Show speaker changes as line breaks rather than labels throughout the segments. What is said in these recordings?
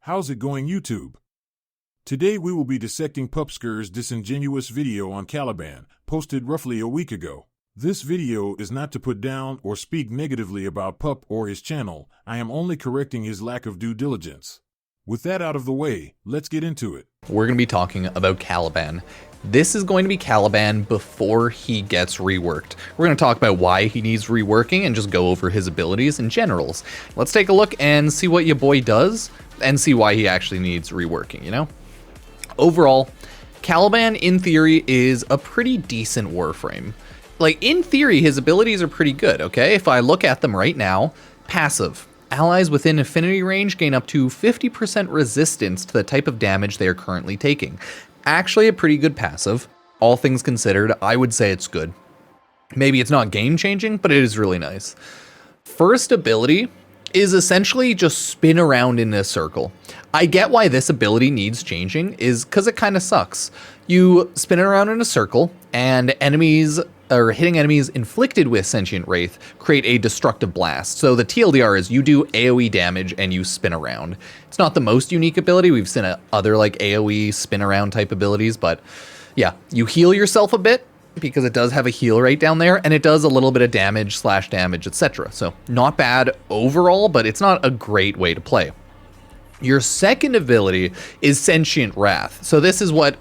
How's it going, YouTube? Today we will be dissecting Pupsker's disingenuous video on Caliban, posted roughly a week ago. This video is not to put down or speak negatively about Pup or his channel. I am only correcting his lack of due diligence. With that out of the way, let's get into it.
We're going to be talking about Caliban. This is going to be Caliban before he gets reworked. We're going to talk about why he needs reworking and just go over his abilities and generals. Let's take a look and see what your boy does and see why he actually needs reworking, you know? Overall, Caliban in theory is a pretty decent Warframe. Like, in theory, his abilities are pretty good, okay? If I look at them right now, passive. Allies within affinity range gain up to 50% resistance to the type of damage they are currently taking. Actually a pretty good passive. All things considered, I would say it's good. Maybe it's not game-changing, but it is really nice. First ability is essentially just spin around in a circle. I get why this ability needs changing, is because it kind of sucks. You spin around in a circle, and enemies, or hitting enemies inflicted with Sentient Wraith, create a destructive blast. So the TLDR is you do AoE damage and you spin around. It's not the most unique ability. We've seen other like AoE spin around type abilities, but yeah, you heal yourself a bit because it does have a heal rate down there, and it does a little bit of damage, slash damage, etc. So not bad overall, but it's not a great way to play. Your second ability is Sentient Wrath. So this is what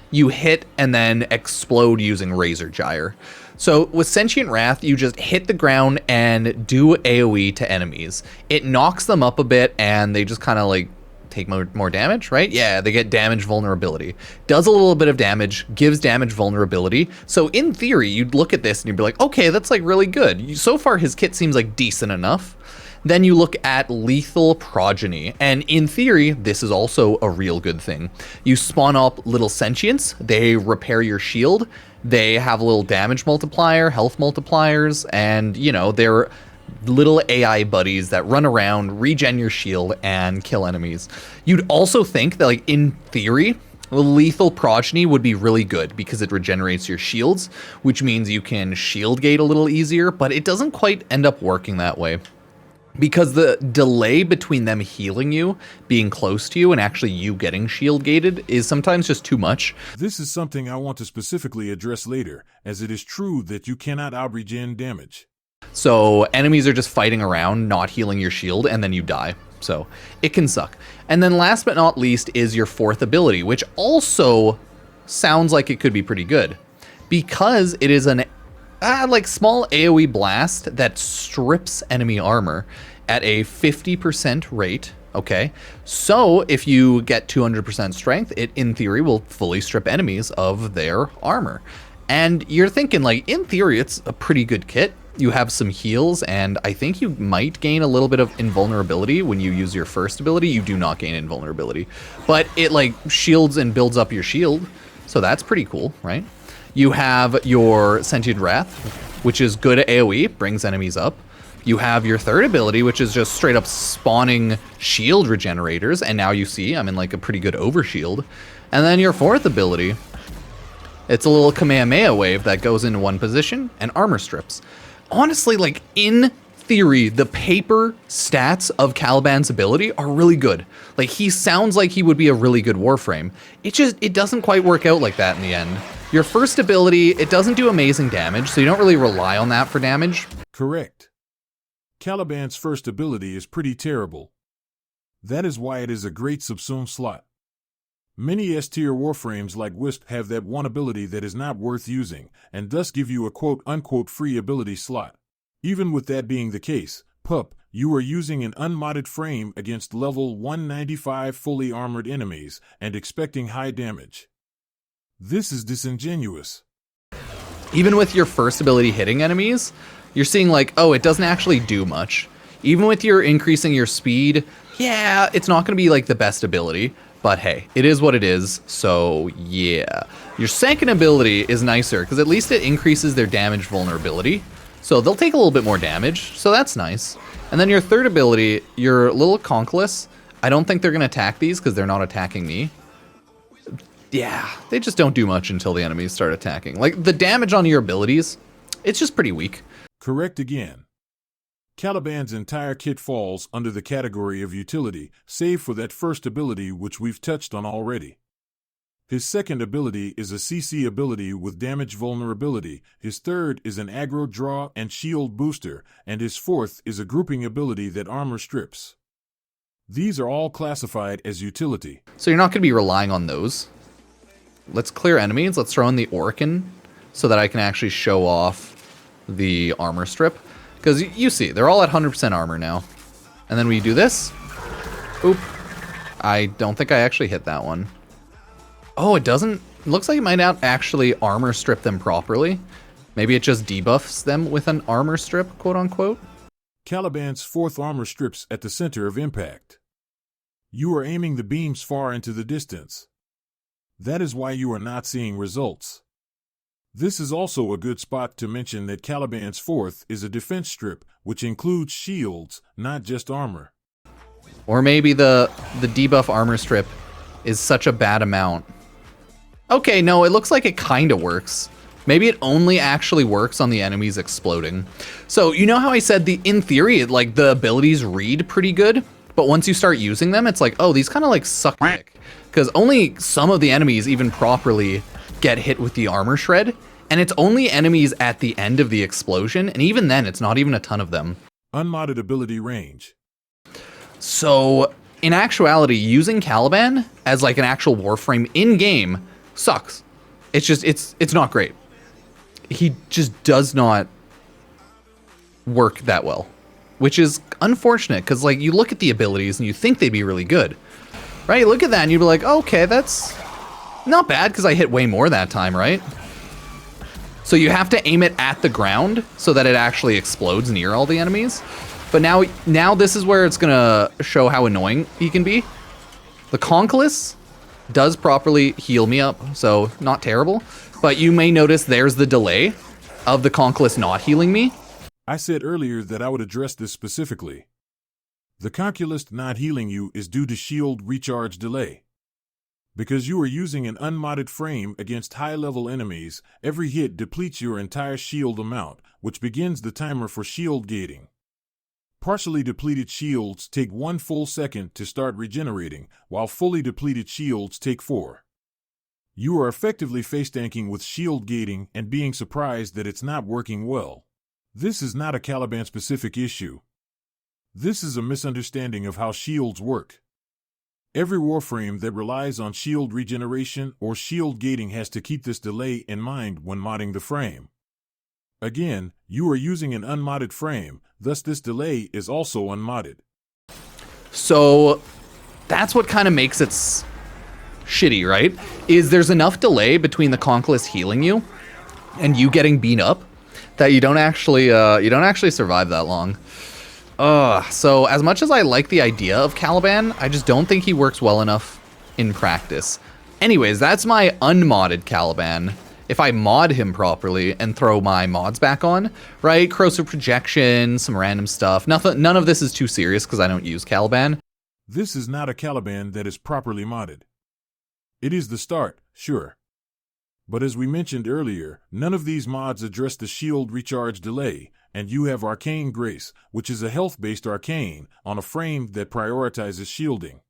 you hit and then explode using Razor Gyre. So with Sentient Wrath, you just hit the ground and do AoE to enemies. It knocks them up a bit and they just kind of like take more damage, right? Yeah, they get damage vulnerability. Does a little bit of damage, gives damage vulnerability. So in theory, you'd look at this and you'd be like, okay, that's like really good. So far his kit seems like decent enough. Then you look at Lethal Progeny, and in theory, this is also a real good thing. You spawn up little sentients, they repair your shield, they have a little damage multiplier, health multipliers, and you know, they're little AI buddies that run around, regen your shield, and kill enemies. You'd also think that, like, in theory, Lethal Progeny would be really good because it regenerates your shields, which means you can shield gate a little easier, but it doesn't quite end up working that way. Because the delay between them healing you, being close to you, and actually you getting shield gated is sometimes just too much.
This is something I want to specifically address later, as it is true that you cannot out-regen damage.
So enemies are just fighting around, not healing your shield, and then you die. So it can suck. And then last but not least is your fourth ability, which also sounds like it could be pretty good. Because it is an like small AoE blast that strips enemy armor at a 50% rate, okay? So if you get 200% strength, it in theory will fully strip enemies of their armor. And you're thinking, like, in theory, it's a pretty good kit. You have some heals, and I think you might gain a little bit of invulnerability when you use your first ability. You do not gain invulnerability, but it like shields and builds up your shield. So that's pretty cool, right? You have your Sentient Wrath, which is good at AoE, brings enemies up. You have your third ability, which is just straight up spawning shield regenerators, and now you see I'm in like a pretty good overshield. And then your fourth ability, it's a little Kamehameha wave that goes into one position and armor strips. Honestly, like, in theory, the paper stats of Caliban's ability are really good. Like, he sounds like he would be a really good Warframe. It doesn't quite work out like that in the end. Your first ability, it doesn't do amazing damage, so you don't really rely on that for damage.
Correct. Caliban's first ability is pretty terrible. That is why it is a great subsume slot. Many S-tier Warframes like Wisp have that one ability that is not worth using, and thus give you a quote-unquote free ability slot. Even with that being the case, Pup, you are using an unmodded frame against level 195 fully armored enemies and expecting high damage. This is disingenuous.
Even with your first ability hitting enemies, you're seeing like, oh, it doesn't actually do much. Even with your increasing your speed, yeah, it's not going to be like the best ability, but hey, it is what it is, so yeah. Your second ability is nicer, because at least it increases their damage vulnerability, so they'll take a little bit more damage, so that's nice. And then your third ability, your little Conkless, I don't think they're going to attack these, because they're not attacking me. Yeah, they just don't do much until the enemies start attacking. Like, the damage on your abilities, it's just pretty weak.
Correct again. Caliban's entire kit falls under the category of utility, save for that first ability which we've touched on already. His second ability is a CC ability with damage vulnerability, his third is an aggro draw and shield booster, and his fourth is a grouping ability that armor strips. These are all classified as utility.
So you're not going to be relying on those. Let's clear enemies. Let's throw in the Orkin so that I can actually show off the armor strip. Because you see, they're all at 100% armor now. And then we do this. Oop. I don't think I actually hit that one. Oh, it doesn't. It looks like it might not actually armor strip them properly. Maybe it just debuffs them with an armor strip, quote unquote.
Caliban's fourth armor strips at the center of impact. You are aiming the beams far into the distance. That is why you are not seeing results. This is also a good spot to mention that Caliban's fourth is a defense strip, which includes shields, not just armor.
Or maybe the debuff armor strip is such a bad amount. Okay, no, it looks like it kind of works. Maybe it only actually works on the enemies exploding. So, you know how I said in theory, like, the abilities read pretty good, but once you start using them, it's like, oh, these kind of like suck dick. Because only some of the enemies even properly get hit with the armor shred, and it's only enemies at the end of the explosion, and even then, it's not even a ton of them.
Unmodded ability range.
So, in actuality, using Caliban as like an actual Warframe in-game sucks. It's just, it's not great. He just does not work that well, which is unfortunate because, like, you look at the abilities and you think they'd be really good, right? You look at that and you'd be like, oh, okay, that's not bad because I hit way more that time, right? So you have to aim it at the ground so that it actually explodes near all the enemies. But now this is where it's gonna show how annoying he can be. The Conchylus does properly heal me up, so not terrible. But you may notice there's the delay of the Conchylus not healing me.
I said earlier that I would address this specifically. The Conchylus not healing you is due to shield recharge delay. Because you are using an unmodded frame against high-level enemies, every hit depletes your entire shield amount, which begins the timer for shield gating. Partially depleted shields take 1 full second to start regenerating, while fully depleted shields take 4. You are effectively face-tanking with shield gating and being surprised that it's not working well. This is not a Caliban-specific issue. This is a misunderstanding of how shields work. Every Warframe that relies on shield regeneration or shield gating has to keep this delay in mind when modding the frame. Again, you are using an unmodded frame, thus this delay is also unmodded.
So that's what kind of makes it shitty, right? Is there's enough delay between the Conchylus healing you and you getting beat up that you don't actually survive that long. So as much as I like the idea of Caliban, I just don't think he works well enough in practice. Anyways, that's my unmodded Caliban. If I mod him properly and throw my mods back on, right? Corrosive projection, some random stuff. None of this is too serious because I don't use Caliban.
This is not a Caliban that is properly modded. It is the start, sure. But as we mentioned earlier, none of these mods address the shield recharge delay, and you have Arcane Grace, which is a health-based arcane, on a frame that prioritizes shielding.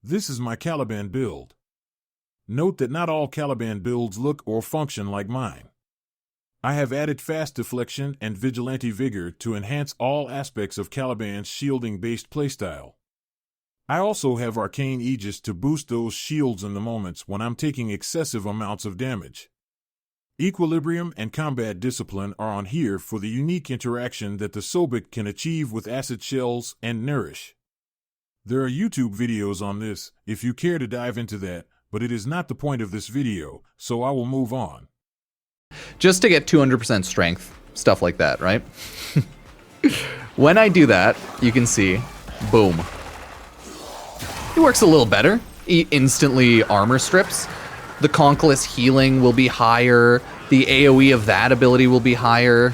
This is my Caliban build. Note that not all Caliban builds look or function like mine. I have added Fast Deflection and Vigilante Vigor to enhance all aspects of Caliban's shielding-based playstyle. I also have Arcane Aegis to boost those shields in the moments when I'm taking excessive amounts of damage. Equilibrium and Combat Discipline are on here for the unique interaction that the Sobek can achieve with Acid Shells and Nourish. There are YouTube videos on this if you care to dive into that, but it is not the point of this video, so I will move on.
Just to get 200% strength, stuff like that, right? When I do that, you can see, boom. It works a little better. He instantly armor strips. The Conchylus healing will be higher. The AoE of that ability will be higher.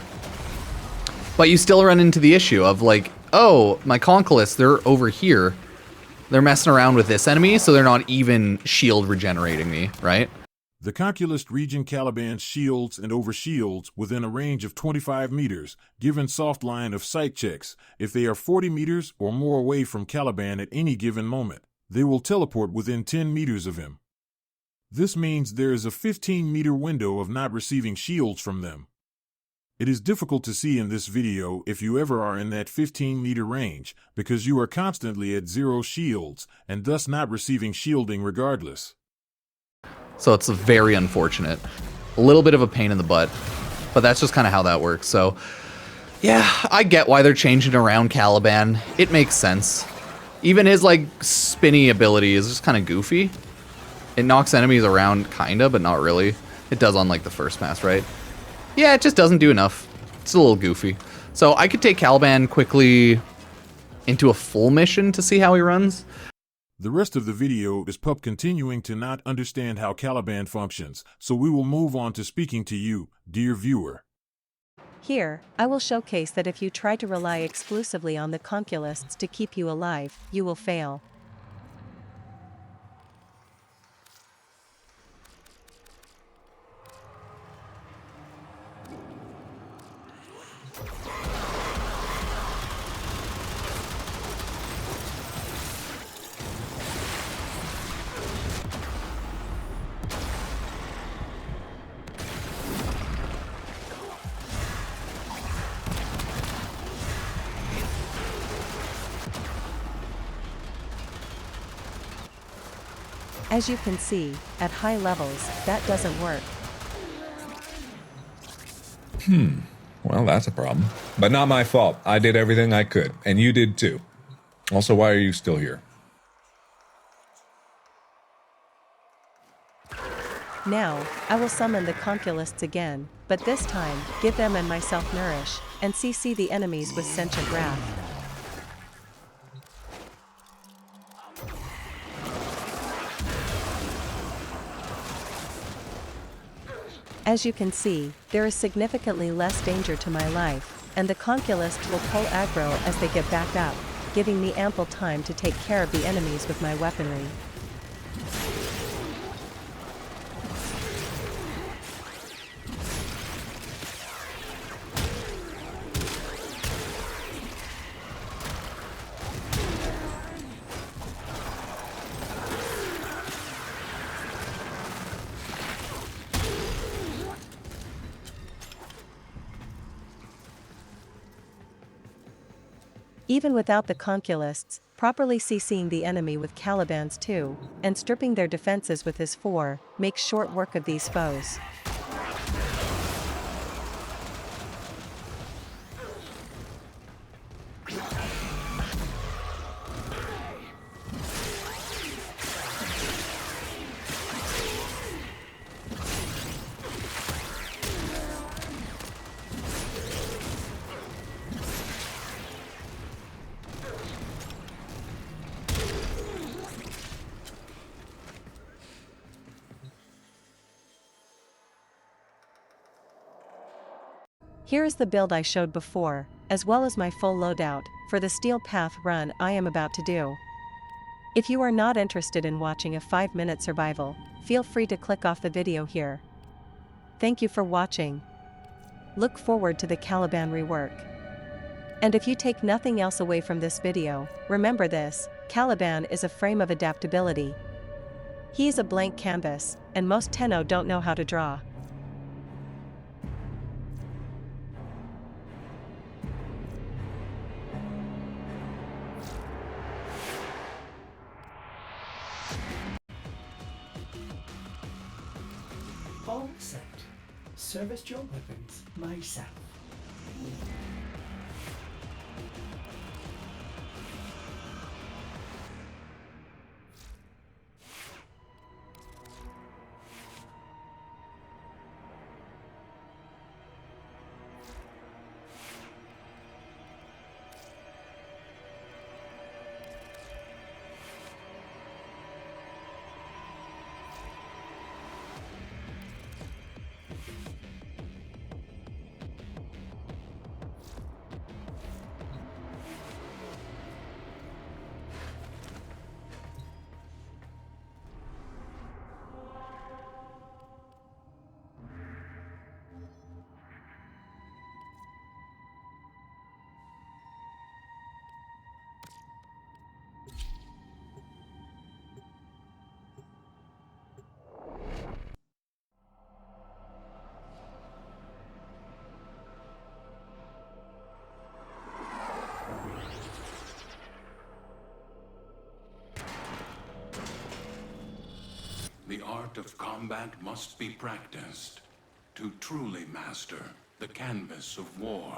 But you still run into the issue of like, oh, my Conchylus, they're over here. They're messing around with this enemy, so they're not even shield regenerating me, right?
The Conquest region Caliban shields and overshields within a range of 25 meters, given soft line of sight checks. If they are 40 meters or more away from Caliban at any given moment, they will teleport within 10 meters of him. This means there is a 15-meter window of not receiving shields from them. It is difficult to see in this video if you ever are in that 15-meter range, because you are constantly at 0 shields, and thus not receiving shielding regardless.
So it's very unfortunate. A little bit of a pain in the butt, but that's just kind of how that works. So yeah, I get why they're changing around Caliban. It makes sense. Even his like spinny ability is just kind of goofy. It knocks enemies around kinda, but not really. It does on like the first pass, right? Yeah, it just doesn't do enough. It's a little goofy. So I could take Caliban quickly into a full mission to see how he runs.
The rest of the video is Pup continuing to not understand how Caliban functions, so we will move on to speaking to you, dear viewer.
Here, I will showcase that if you try to rely exclusively on the conquilists to keep you alive, you will fail. As you can see, at high levels, that doesn't work.
Well, that's a problem. But not my fault. I did everything I could, and you did too. Also, why are you still here?
Now, I will summon the conquilists again, but this time, give them and myself nourish, and CC the enemies with sentient wrath. As you can see, there is significantly less danger to my life, and the conquilists will pull aggro as they get back up, giving me ample time to take care of the enemies with my weaponry. Even without the conquilists, properly CCing the enemy with Caliban's 2, and stripping their defenses with his 4, makes short work of these foes. Here is the build I showed before, as well as my full loadout, for the Steel Path run I am about to do. If you are not interested in watching a 5-minute survival, feel free to click off the video here. Thank you for watching. Look forward to the Caliban rework. And if you take nothing else away from this video, remember this: Caliban is a frame of adaptability. He is a blank canvas, and most Tenno don't know how to draw.
All set. Serviced your weapons myself.
art of combat must be practiced to truly master the canvas of war.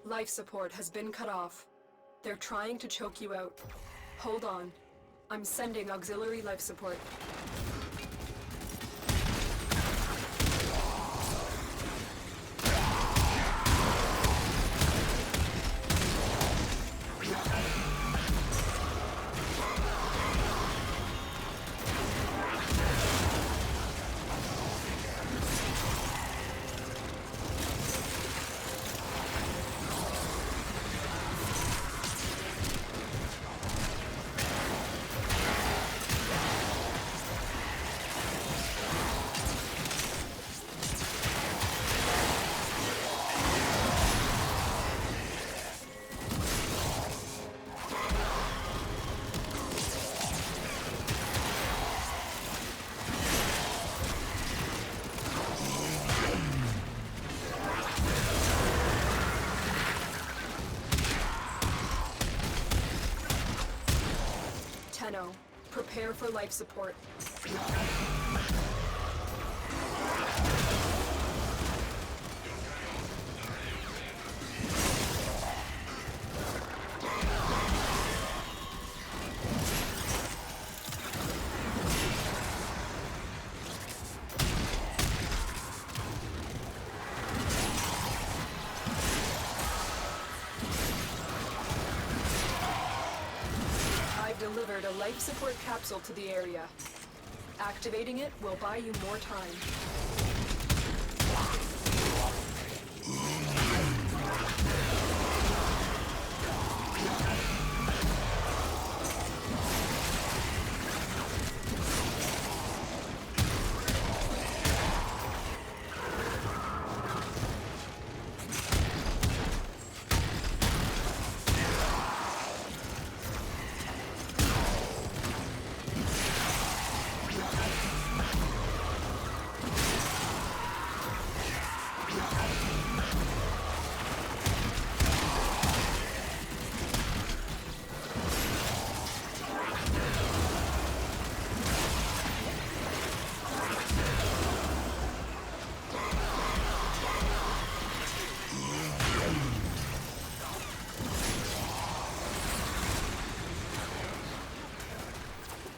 Life support has been cut off. They're trying to choke you out. Hold on. I'm sending auxiliary life support. Prepare for life support. Delivered a life support capsule to the area. Activating it will buy you more time.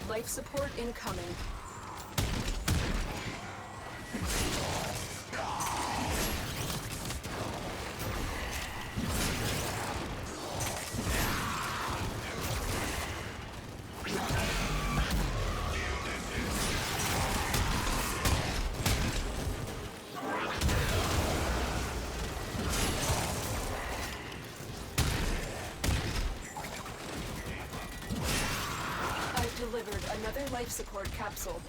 Life support incoming. Delivered another life support capsule.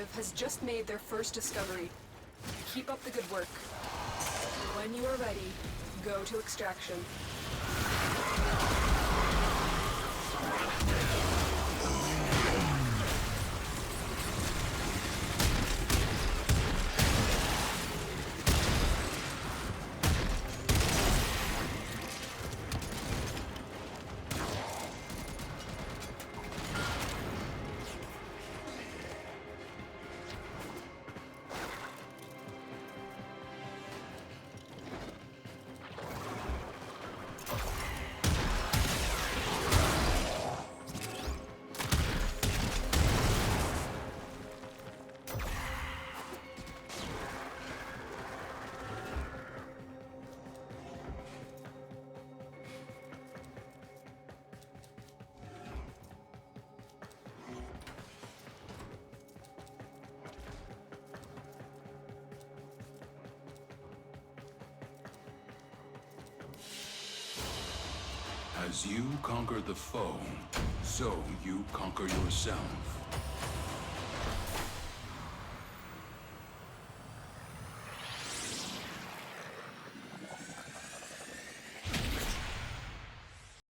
objective has just made their first discovery. Keep up the good work. When you are ready, go to extraction.
As you conquer the foe, so you conquer yourself.